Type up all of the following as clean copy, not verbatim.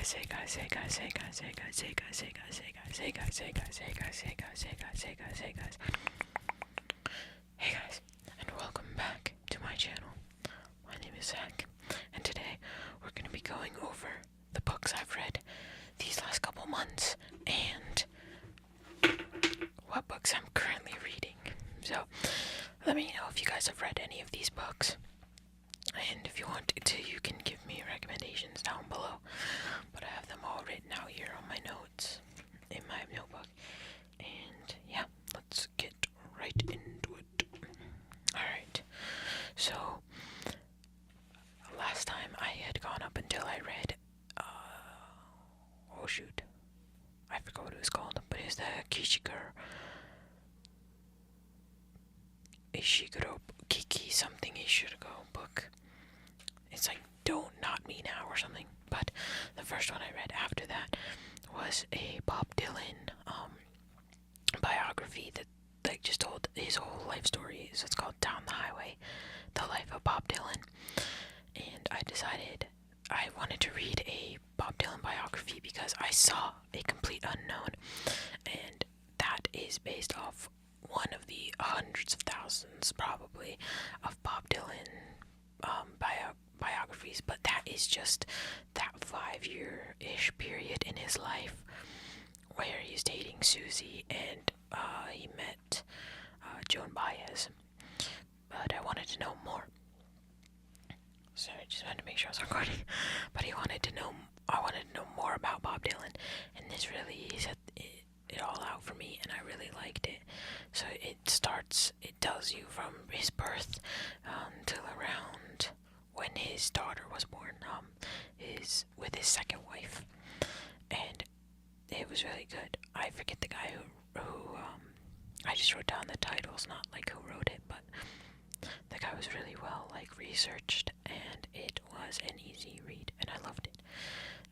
guys, hey guys, hey guys, hey guys, hey guys, hey guys, hey guys, hey guys, hey guys, hey guys, hey guys, hey guys, hey guys, hey guys, hey guys. Hey guys, and welcome back to my channel. My name is Zach, and today we're gonna be going over the books I've read these last couple months and what books I'm currently reading. So let me know if you guys have read any of these books. And if you want to, you can give me recommendations down below. But I have them all written out here on my notes in my notebook. And yeah, let's get right into it. Alright, so last time I had gone up until I read, oh shoot, I forgot what it was called, but it's the Ishiguro Kiki something Ishiguro book. It's like Don't Not Me Now or something. But the first one I read after that was a Bob Dylan biography that like just told his whole life story. So it's called Down the Highway, The Life of Bob Dylan. And I decided I wanted to read a Bob Dylan biography because I saw A Complete Unknown, and that is based off one of the hundreds of thousands probably of Bob Dylan biographies, but that is just that 5-year-ish period in his life where he's dating Susie and he met Joan Baez. But I wanted to know more. So I just wanted to make sure I was recording. But I wanted to know more about Bob Dylan, and this really set it all out for me, and I really liked it. So it tells you from his birth till around when his daughter was born, with his second wife, and it was really good. I forget the guy who I just wrote down the titles, not like who wrote it, but the guy was really well researched, and it was an easy read, and I loved it.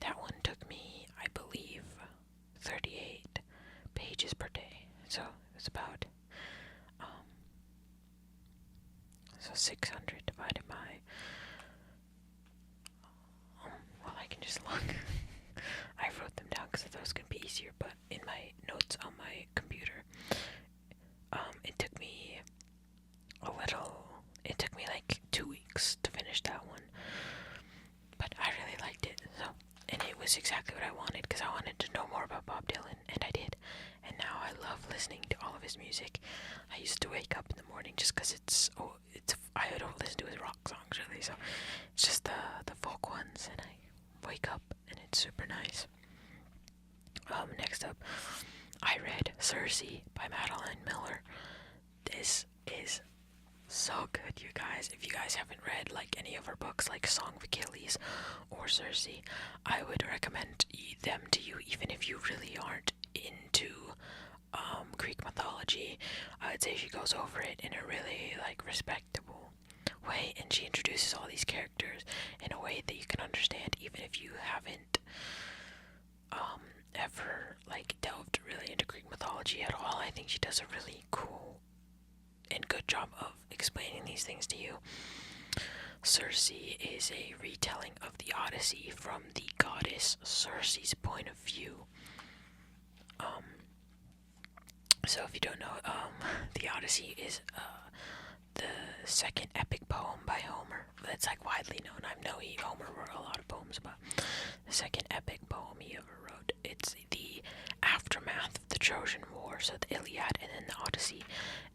That one took me, I believe, 38 pages per day, so it was about 600 divided by well, I can just look. I wrote them down because I thought it was going to be easier, but in my notes on my computer, it took me like 2 weeks to finish that one, but I really liked it, and it was exactly what I wanted, because I wanted to know more about Bob Dylan, and I did, and now I love listening to all of his music. I used to wake up in the morning just because I don't listen to his rock songs really, so it's just the folk ones, and I wake up and it's super nice. Next up, I read Circe by Madeline Miller. This is so good, you guys. If you guys haven't read like any of her books, like Song of Achilles or Circe, I would recommend them to you, even if you really aren't into Greek mythology. I would say she goes over it in a really respectable way, and she introduces all these characters in a way that you can understand, even if you haven't ever delved really into Greek mythology at all. I think she does a really cool and good job of explaining these things to you. Circe is a retelling of the Odyssey from the goddess Circe's point of view. So if you don't know, the Odyssey is the second epic poem by Homer. That's widely known. I know Homer wrote a lot of poems, but the second epic poem he ever wrote. It's the aftermath of the Trojan War, so the Iliad and then the Odyssey,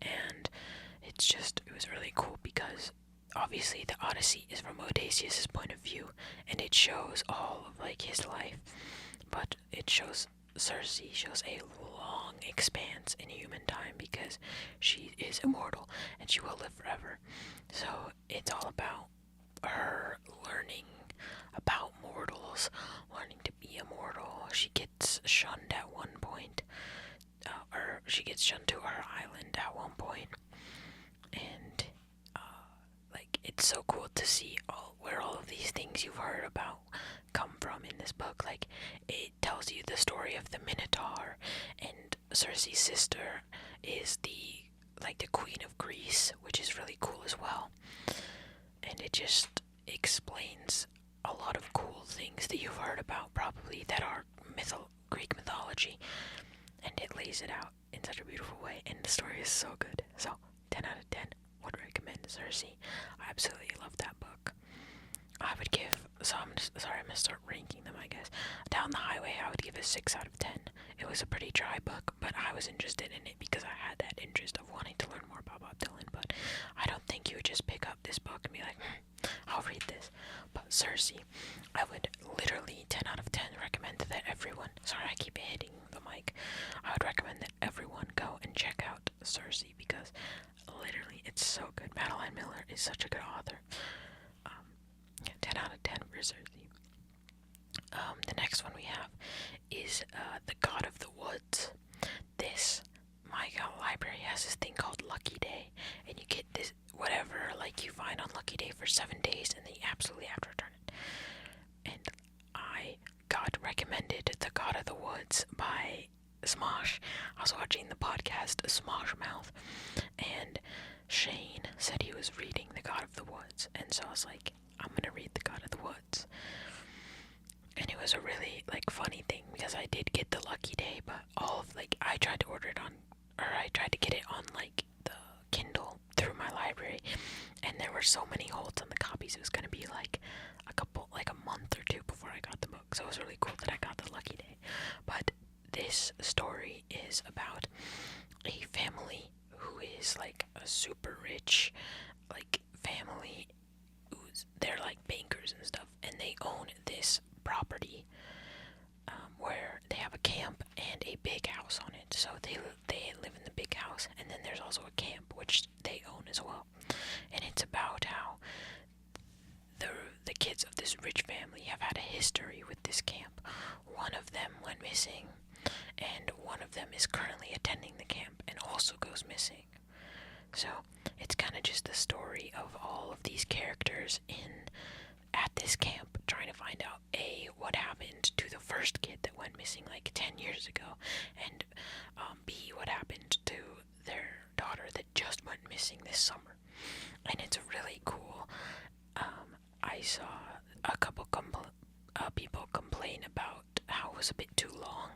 and it was really cool because obviously the Odyssey is from Odysseus' point of view, and it shows all of his life, but Circe shows a long expanse in human time because she is immortal and she will live forever. So it's all about her learning about mortals, learning to be immortal. She gets shunned at one point, or she gets shunned to her island at one point, and it's so cool to see where all of these things you've heard about come from in this book. It tells you the story of the Minotaur, and Circe's sister is the queen of Greece, which is really cool as well. And it just explains a lot of cool things that you've heard about probably lays it out in such a beautiful way, and the story is so good. So 10 out of 10 would recommend Circe. I absolutely love that book. I would give, I'm gonna start ranking them, I guess. Down the Highway, I would give a 6 out of 10. It was a pretty dry book, but I was interested in it because I had that interest of wanting to learn more about Bob Dylan. But I don't think you would just pick up this book and be like, I'll read this. But Circe, I would literally 10 out of 10 recommend that everyone, sorry I keep hitting the mic, I would recommend that everyone go and check out Circe because literally it's so good. Madeline Miller is such a good author. 10 out of 10 for Circe. The next one we have is The God of the Woods. My library has this thing called Lucky Day, and you get this whatever like you find on Lucky Day for 7 days, and then you absolutely have to return it. And I got recommended The God of the Woods by Smosh. I was watching the podcast Smosh Mouth, and Shane said he was reading The God of the Woods, and so I was like, I'm gonna read The God of the Woods. And it was a really funny thing because I did get the Lucky Day, but I tried to order it I tried to get it on the Kindle through my library, and there were so many holds on the copies. It was gonna be a month or two before I got the book. So it was really cool that I got the Lucky Day. But this story is about a family who is a super rich family. They're bankers and stuff, and they own this property where they have a camp and a big house on it. So they live in the big house, and then there's also a camp which they own as well. And it's about how the kids of this rich family have had a history with this camp. One of them went missing, and one of them is currently attending the camp and also goes missing. So it's kind of just the story of all of these characters at this camp trying to find out A, what happened to the first kid that went missing 10 years ago, and B, what happened to their daughter that just went missing this summer. And it's really cool. I saw a couple people complain about how it was a bit too long.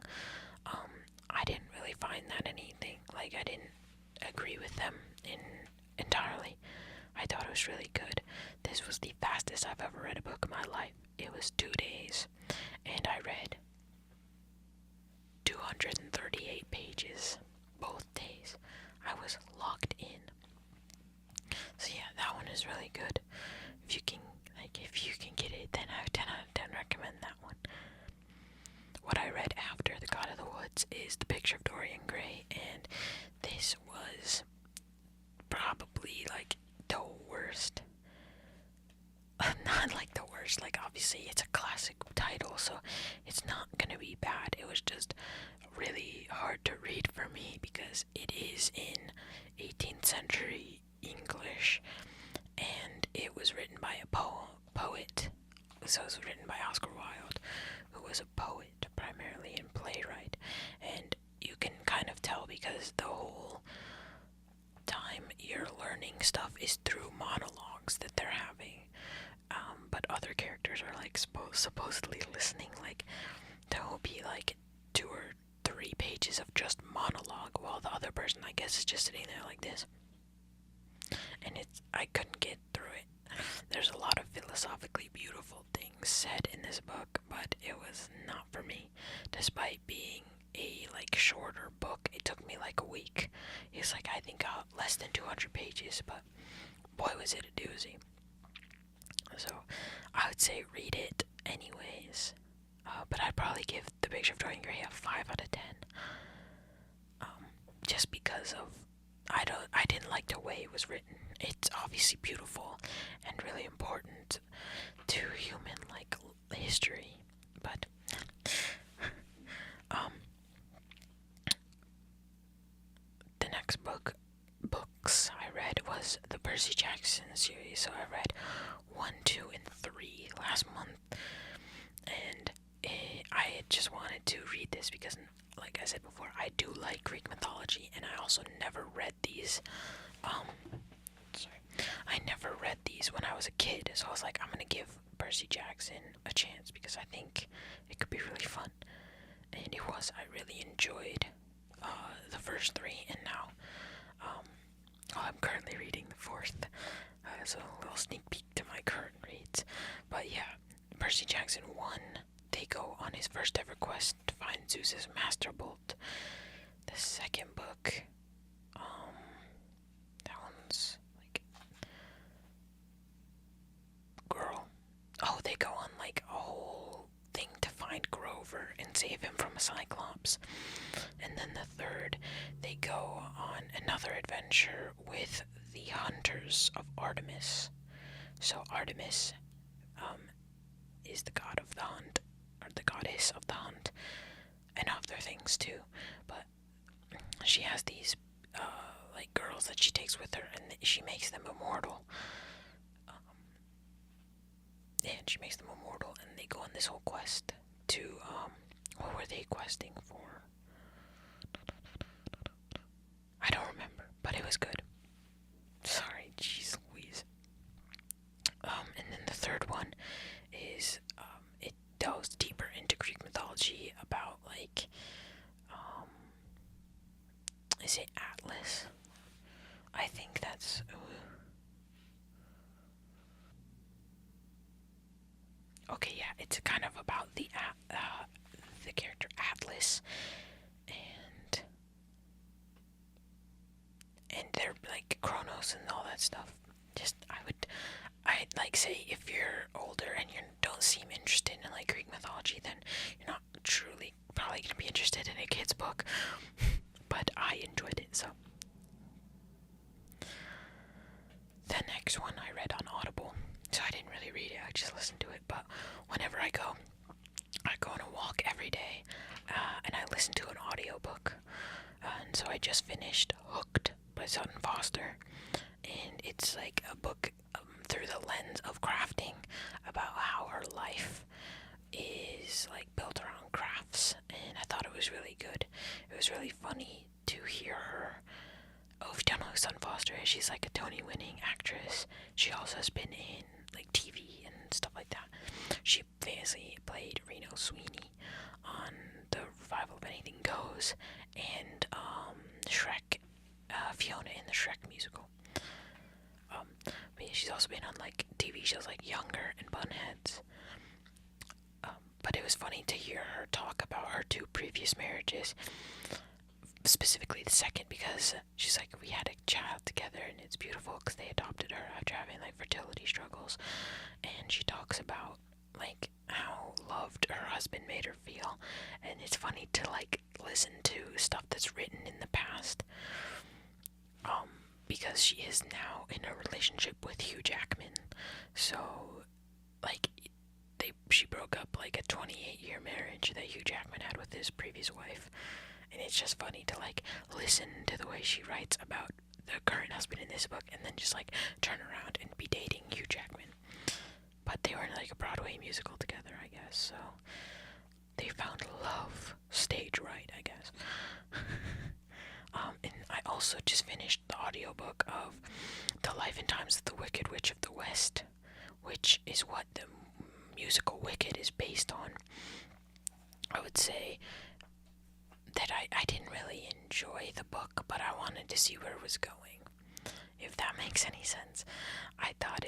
I didn't really find that anything. I didn't agree with them entirely. I thought it was really good. This was the fastest I've ever read a book in my life. It was 2 days, and I read 238 pages both days. I was locked in. So yeah, that one is really good. If you can get it, then I would 10 out of 10 recommend that one. What I read after The God of the Woods is The Picture of Dorian Gray, and this was probably the worst. Not the worst, obviously it's a classic title, so it's not gonna be bad. It was just really hard to read for me because it is in 18th century English, and it was written by a poet. So it was written by Oscar Wilde, who was a poet primarily and playwright, and you can kind of tell because the whole time you're learning stuff is through monologues that they're having, but other characters are supposedly listening. There will be 2 or 3 pages of just monologue while the other person, I guess, is just sitting there like this, and I couldn't get through it. There's a lot of philosophically beautiful things said in this book, but it was not for me. Despite being a shorter book, it took me a week. It's I think less than 200 pages, but boy was it a doozy. So I would say read it anyways, but I'd probably give The Picture of Dorian Gray a 5 out of 10, just because of I didn't like the way it was written. It's obviously beautiful and really important to human history, but the next books I read was the Percy Jackson series. So I read 1, 2, and 3 last month, and I just wanted to read this because, like I said before, I do like Greek mythology, and I also never read these. I never read these when I was a kid, so I was like, I'm gonna give Percy Jackson a chance because I think it could be really fun, and it was. I really enjoyed the first three, and now I'm currently reading the fourth. So a little sneak peek to my current reads. But yeah, Percy Jackson 1, they go on his first ever quest to find Zeus's master bolt. The second book, that one's like, girl. Oh, they go on like a whole thing to find Grover and save him from a Cyclops. And then the third, they go on another adventure with the hunters of Artemis. So Artemis is the god of the hunt, or the goddess of the hunt, and other things too. But she has these like girls that she takes with her, and she makes them immortal. And she makes them immortal, and they go on this whole quest to what were they questing for? I don't remember, but it was good. Sorry, jeez Louise. And then the third one is it delves deeper into Greek mythology about like is it Atlas? I think that's okay. Yeah, it's kind of about the character Atlas, and they're like Kronos and all that stuff. I'd like say if you're older and you don't seem interested in like Greek mythology, then you're not truly probably gonna be interested in a kid's book. But I enjoyed it, so. The next one I read on Audible, so I didn't really read it, I just listened to it. But whenever I go on a walk every day, and I listen to an audiobook. And so I just finished Hooked by Sutton Foster, and it's like a book through the lens of crafting, about how her life is like built around crafts, and I thought it was really good. It was really funny to hear her. Oh, if you don't know who Sutton Foster is, she's like a Tony-winning actress. She also has been in like TV and stuff like that. She famously played Reno Sweeney on the revival of Anything Goes, and Shrek, Fiona in the Shrek musical. But yeah, she's also been on like TV shows like Younger and Bunheads. But it was funny to hear her talk about her two previous marriages, specifically the second, because she's like, we had a child together and it's beautiful because they adopted her after having like fertility struggles. And she talks about like how loved her husband made her feel, and it's funny to like listen to stuff that's written in the past, because she is now in a relationship with Hugh Jackman. So like she broke up like a 28-year marriage that Hugh Jackman had with his previous wife, and it's just funny to like listen to the way she writes about the current husband in this book, and then just like turn around and be dating Hugh Jackman. But they were in like a Broadway musical together, I guess, so they found love stage right, I guess. And I also just finished the audiobook of The Life and Times of the Wicked Witch of the West, which is what the musical Wicked is based on. I would say that I didn't really enjoy the book, but I wanted to see where it was going, if that makes any sense. I thought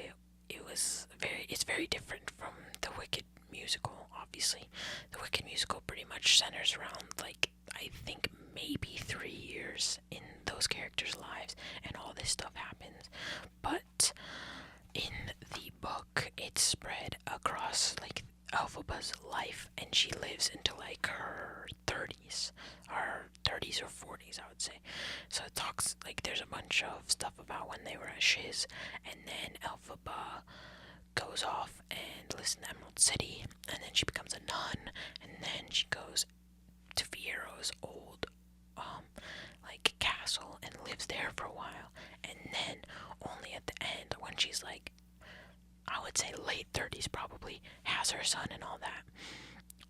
it's very different from the Wicked musical, obviously. The Wicked musical pretty much centers around, like, I think maybe 3 years in those characters' lives, and all this stuff happens. But in the book, it's spread across, like, Elphaba's life, and she lives into, like, her 30s or 40s, I would say. So it talks, like, there's a bunch of stuff about when they were at Shiz, and then Elphaba goes off and lives in the Emerald City, and then she becomes a nun, and then she goes to Fiero's old, like, castle, and lives there for a while, and then only at the end, when she's, like, I would say late 30s probably, has her son and all that,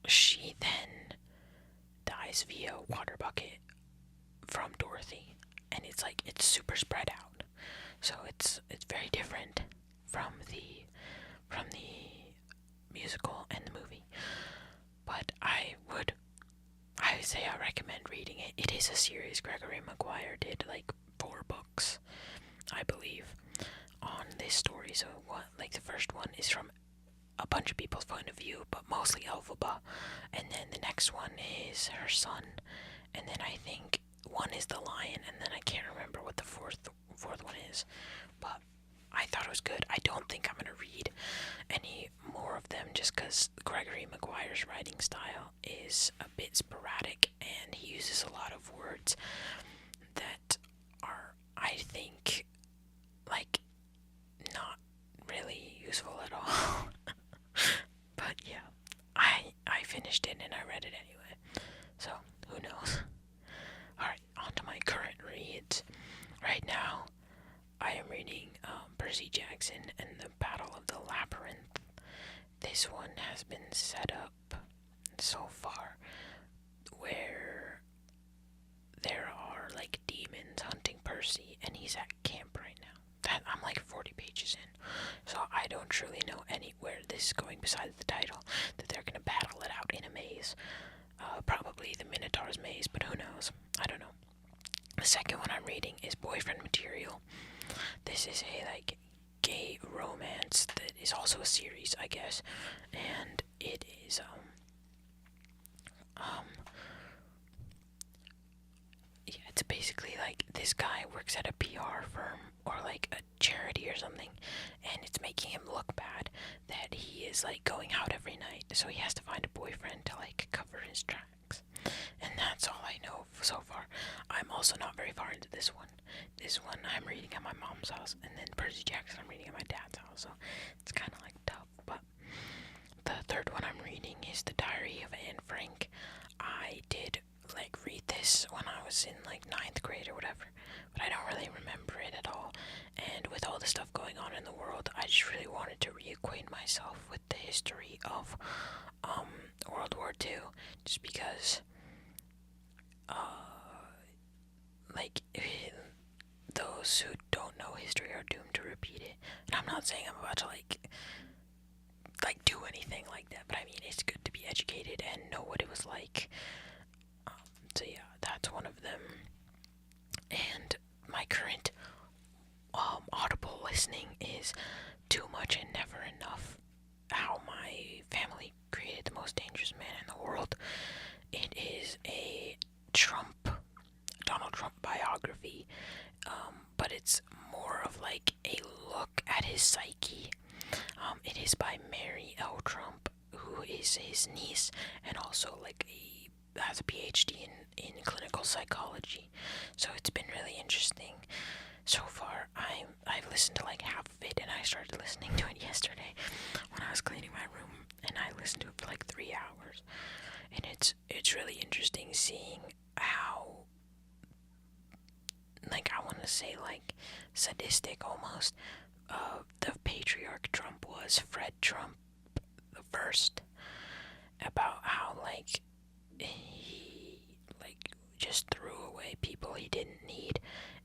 she then dies via water bucket from Dorothy, and it's like, it's super spread out, so it's very different from the musical and the movie. But I say I recommend reading it. It is a series. Gregory Maguire did like 4 books, I believe, on this story. So the first one is from a bunch of people's point of view, but mostly Elphaba, and then the next one is her son, and then I think one is the lion, and then I can't remember what the fourth one is, but I thought it was good. I don't think I'm gonna read any more of them just because Gregory Maguire's writing style is a bit sporadic, and he uses a lot of words that are, I think, like, not really useful at all. But yeah, I finished it and I read it anyway, so who knows. Alright, on to my current reads. Right now, I am reading Percy Jackson and the Battle of the Labyrinth. This one has been set up so far where there are like demons hunting Percy, and he's at camp right now. I'm like 40 pages in, so I don't truly know anywhere this is going besides the title, that they're gonna battle it out in a maze. Probably the Minotaur's maze, but who knows? I don't know. The second one I'm reading is Boyfriend Material. This is a like gay romance that is also a series, I guess, and it is yeah, it's basically like this guy works at a PR firm or like a charity or something, and it's making him look bad that he is like going out every night, so he has to find a boyfriend to like cover his tracks. And that's all I know so far. I'm also not very far into this one. This one I'm reading at my mom's house, and then Percy Jackson I'm reading at my dad's house, so it's kind of like tough. But the third one I'm reading is The Diary of Anne Frank. I did like read this when I was in like 9th grade or whatever, but I don't really remember it at all. And with all the stuff going on in the world, I just really wanted to reacquaint myself with the history of World War II, just because like those who don't know history are doomed to repeat it. And I'm not saying I'm about to like do anything like that, but I mean it's good to be educated and know what it was like. So yeah, that's one of them. And my current audible listening is Too Much and Never Enough. How My Family Created the Most Dangerous Man in the World. It is a Donald Trump biography, but it's more of like a look at his psyche. It is by Mary L. Trump, who is his niece, and also like has a PhD in clinical psychology. So it's been really interesting so far. I've listened to like half of it, and I started listening to it yesterday when I was cleaning my room, and I listened to it for like 3 hours. And it's really interesting seeing how, like, I want to say like sadistic almost, the patriarch Trump was, Fred Trump the first, about how like he like just threw away people he didn't need,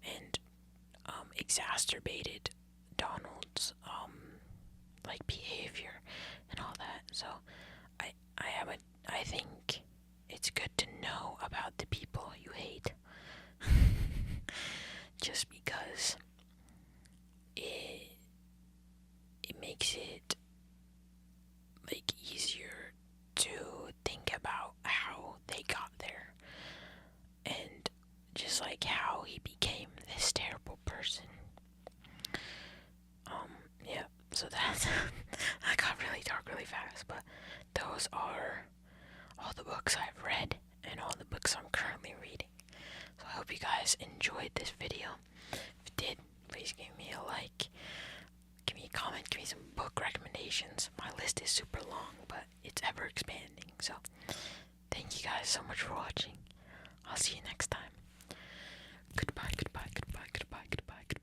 and exacerbated Donald's like behavior and all that. So I think it's good to know about the people you hate. Just because it makes it like easier to think about how they got there, and just like how he became this terrible person. Yeah, so that's I got really dark really fast, but those are all the books I've read and all the books I'm currently reading. So I hope you guys enjoyed this video. If you did, please give me a like, give me a comment, give me some book recommendations. My list is super long, but it's ever expanding. So thank you guys so much for watching. I'll see you next time. Goodbye, goodbye, goodbye, goodbye, goodbye, goodbye.